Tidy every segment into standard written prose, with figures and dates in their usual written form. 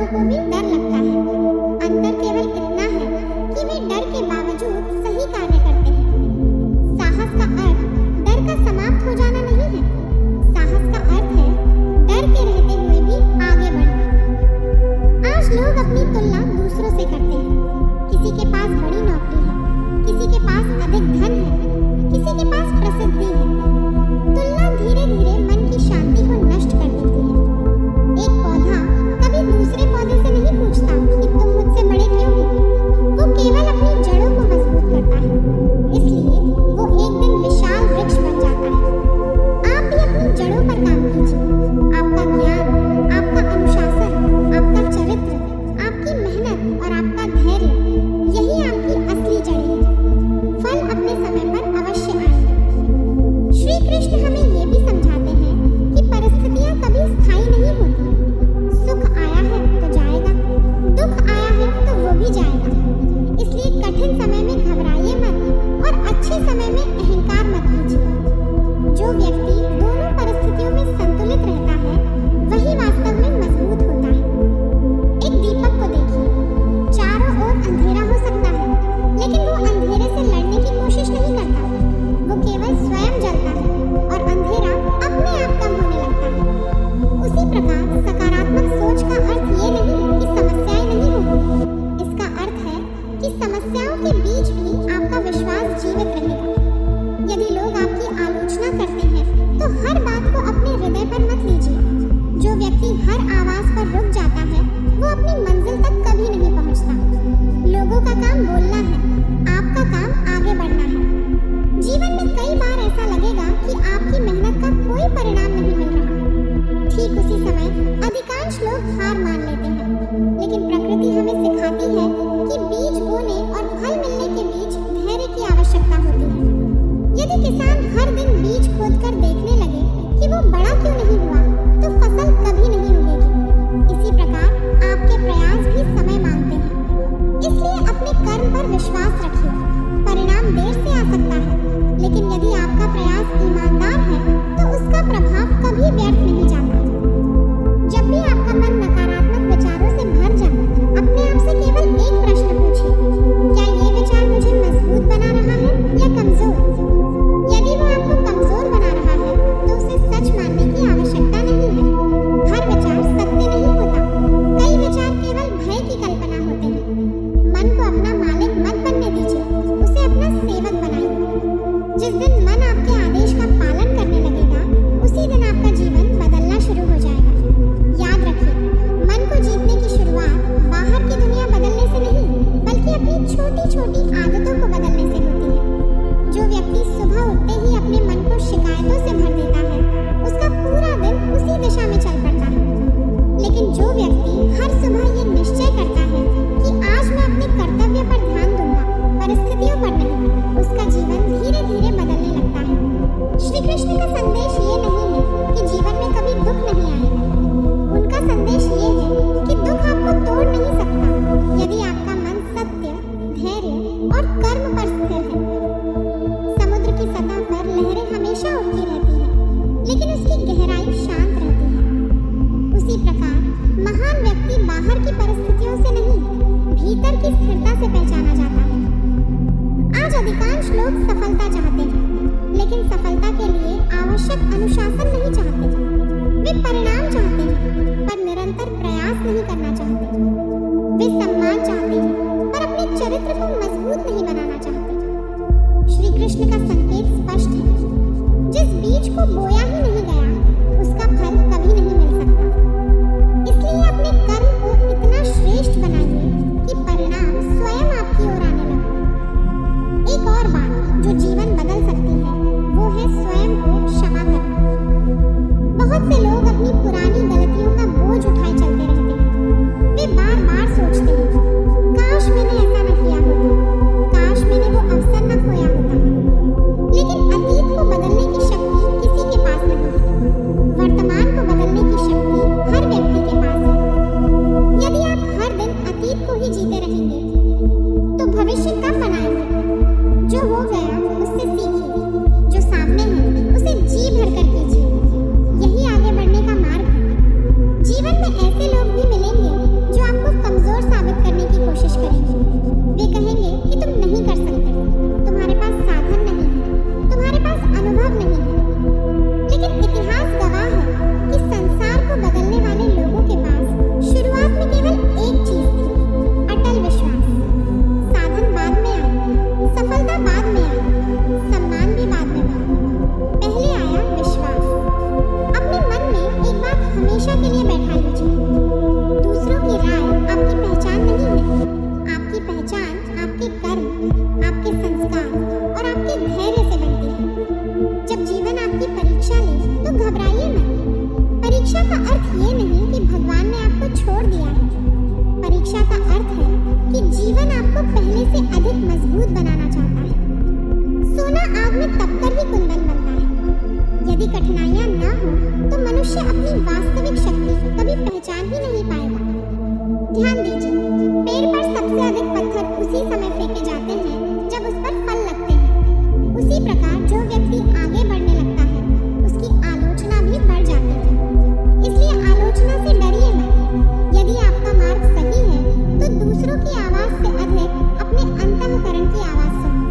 लोगों को भी डर लगता है। अंतर केवल इतना है कि वे डर के बावजूद सही कार्य करते हैं। साहस का अर्थ डर का समाप्त हो जाना नहीं है। साहस का अर्थ है डर के रहते हुए भी आगे बढ़ना। आज लोग अपनी तुलना दूसरों से करते हैं। किसी के पास बड़ी नौकरी है, किसी के पास अधिक धन है, किसी के पास प्रसिद्धि है। तुलना धीरे धीरे मन की शांति को नष्ट कर देती है। एक पौधा कभी दूसरे पौधे से नहीं पूछता कि तुम मुझसे बड़े क्यों हो। वो केवल अपनी जड़ों को मजबूत करता है, इसलिए वो एक दिन विशाल वृक्ष बन जाता है। आप भी अपनी जड़ों पर काम कीजिए। आपका ज्ञान, आपका अनुशासन, आपका चरित्र, आपकी मेहनत और आपका धैर्य, यही आपकी असली जड़ें हैं। फल अपने समय पर अवश्य आएंगे। श्री कृष्ण हमें ये भी समझाते हैं कि परिस्थितियां कभी स्थायी नहीं होती। सुख आया है तो जाएगा, दुख आया है तो वो भी जाएगा। इसलिए कठिन समय में घबराइए मत और अच्छे समय में अहंकार मत कीजिए। जो व्यक्ति दोनों परिस्थितियों में संतुलित रहता है, वही वास्तव में मजबूत होता है। एक दीपक को देखिए, चारों ओर अंधेरा हो सकता है, लेकिन वो अंधेरे से लड़ने की कोशिश नहीं करता। वो केवल स्वयं जलता है और अंधेरा अपने आप कम होने लगता है। उसी प्रकार सकारात्मक सोच का अर्थ ये नहीं कि समस्याएं नहीं होंगी। इसका अर्थ है कि समस्याओं के बीच भी आपका विश्वास जीवित रहेगा। यदि लोग आपकी आलोचना करते हैं तो हर बात को अपने हृदय पर मत लीजिए। जो व्यक्ति हर आवाज पर रुक जाता है, वो अपनी मंजिल तक कभी नहीं पहुंचता। लोगों का काम बोलना है, आपका काम आगे बढ़ना है। जीवन में कई बार ऐसा लगेगा कि आपकी मेहनत का कोई परिणाम नहीं मिल रहा। ठीक उसी समय अधिकांश लोग हार मान लेते हैं, लेकिन प्रकृति हमें सिखाती है कि बीज बोने और फल मिलने के बीच धैर्य की आवश्यकता होती है। यदि किसान हर दिन बीज खोदकर देखने लगे कि वो बड़ा क्यों नहीं हुआ, तो फसल कभी नहीं उगेगी। इसी प्रकार आपके प्रयास भी समय मांगते हैं। इसलिए अपने कर्म पर विश्वास रखिए। परिणाम देर से आ सकता है, लेकिन यदि आपका प्रयास ईमानदार है तो उसका प्रभाव कभी व्यर्थ नहीं जाता। जब भी आपका मन नकारात्मक विचारों से भर जाए, अपने आप से केवल एक प्रश्न पूछिए, क्या ये विचार मुझे मजबूत बना रहा है या कमजोर? यदि वो आपको कमजोर बना रहा है तो उसे सच मानने की आवश्यकता नहीं है। हर विचार सत्य नहीं होता। कई विचार केवल भय की कल्पना होते हैं। मन को अपना मालिक मत बनने दीजिए, उसे अपना सेवक बनाइए। जिस दिन मन आपके आदेश का पालन करने लगेगा, उसी दिन आपका जीवन बदलना शुरू हो जाएगा। याद रखिए, मन को जीतने की शुरुआत बाहर की दुनिया बदलने से नहीं, बल्कि अपनी छोटी छोटी आदतों को बदलने से होती है। जो व्यक्ति सुबह उठते ही अपने मन को शिकायतों से भर देता है, उसका पूरा दिन उसी दिशा में चल पड़ता है। लेकिन जो व्यक्ति हर सुबह ये निश्चय करता है कि आज मैं अपने कर्तव्य पर ध्यान दूंगा, परिस्थितियों पर नहीं, उसका जीवन धीरे धीरे बदलने लगता है। श्री कृष्ण का संदेश ये नहीं है कि जीवन में कभी दुख नहीं आएगा। उनका संदेश ये है कि दुख आपको तोड़ नहीं सकता, यदि आपका मन सत्य, धैर्य और कर्म पर स्थिर है। समुद्र की सतह पर लहरें हमेशा उठती रहती हैं, लेकिन उसकी गहराई शांत रहती है। उसी प्रकार महान व्यक्ति बाहर की परिस्थितियों से नहीं, भीतर की स्थिरता से पहचाना जाता है। आज अधिकांश लोग सफलता चाहते हैं, लेकिन सफलता के लिए आवश्यक अनुशासन नहीं चाहते। वे परिणाम चाहते हैं, पर निरंतर प्रयास नहीं करना चाहते। वे सम्मान चाहते हैं, पर अपने चरित्र को मजबूत नहीं बनाना चाहते। श्री कृष्ण का संकेत स्पष्ट है, जिस बीज को बोया ही नहीं गया, उसका फल कभी नहीं मिल सकता। इसलिए अपने कर्म को इतना श्रेष्ठ बनाइए कि परिणाम स्वयं आपकी ओर आने लगे। एक और बात जो जीवन बदल सकती है, वो है स्वयं को क्षमा करना। बहुत से लोग अपनी पुरानी गलतियों का बोझ उठाए चलते रहते हैं। वे बार बार सोचते हैं, काश मैंने ऐसा न किया होता, काश मैंने वो अवसर न खोया होता। लेकिन अतीत को बदलने की शक्ति किसी के पास नहीं है। अपनी वास्तविक शक्ति कभी पहचान ही नहीं पाएगा। ध्यान दीजिए, पेड़ पर सबसे अधिक पत्थर उसी समय फेंके जाते हैं जब उस पर फल लगते हैं। उसी प्रकार जो व्यक्ति आगे बढ़ने लगता है, उसकी आलोचना भी बढ़ जाती है। इसलिए आलोचना से डरिए मत। यदि आपका मार्ग सही है तो दूसरों की आवाज से अधिक अपने अंतःकरण की आवाज सुनो।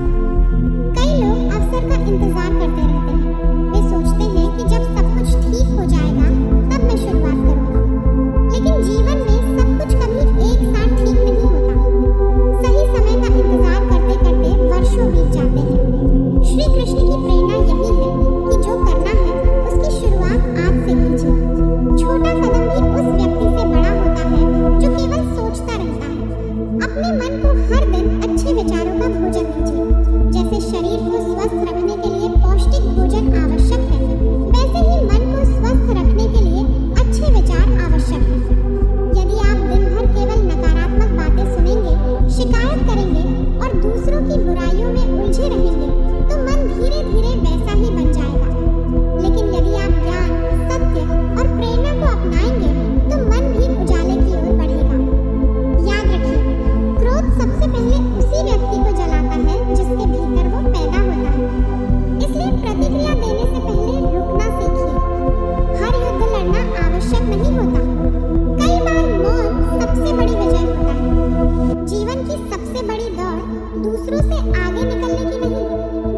कई लोग अवसर का इंतजार करते रहते हैं। वे सोचते हैं कि जब सब कुछ ठीक हो जाएगा तब मैं शुरुआत करूंगा। लेकिन जीवन में सब कुछ कभी एक साथ ठीक नहीं होता। सही समय का इंतजार करते करते वर्षों बीत जाते हैं। श्री कृष्ण की प्रेरणा यही है कि जो करना है उसकी शुरुआत आज से कीजिए। छोटा कदम भी उस व्यक्ति से बड़ा होता है जो केवल सोचता रहता है। अपने मन को हर दिन अच्छे विचारों का भोजन दीजिए। जैसे शरीर को स्वस्थ रखने के लिए पौष्टिक भोजन आवश्यक है, वैसे ही मन को स्वस्थ रखने के लिए अच्छे विचार आवश्यक है। यदि आप दिन भर केवल नकारात्मक बातें सुनेंगे, शिकायत करेंगे और दूसरों की बुराइयों में उलझे रहेंगे तो मन धीरे धीरे वैसा ही बन जाएगा। लेकिन यदि आप ज्ञान, सत्य और प्रेरणा को अपनाएंगे तो मन भी उजाले की ओर बढ़ेगा। याद रखिए, क्रोध सबसे पहले उसी व्यक्ति को जलाता है जिसके भीतर वो पैदा होता है। इसलिए प्रतिक्रिया देने से पहले रुकना सीखिए। हर युद्ध लड़ना आवश्यक नहीं होता। कई बार मौत सबसे बड़ी विजय होता है। जीवन की सबसे बड़ी दौड़ दूसरों से आगे निकलने की नहीं,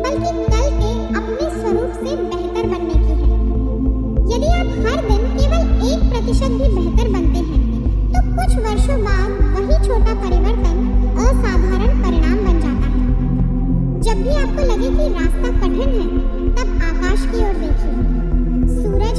बल्कि कल के अपने स्वरूप से बेहतर बनने की है। यदि आप हर दिन केवल 1% भी बेहतर बनते हैं तो कुछ वर्षों बाद वही छोटा परिवर्तन असाधारण परिणाम बन जाता है। जब भी आपको लगे कि रास्ता कठिन है, तब आकाश की ओर देखिए। सूरज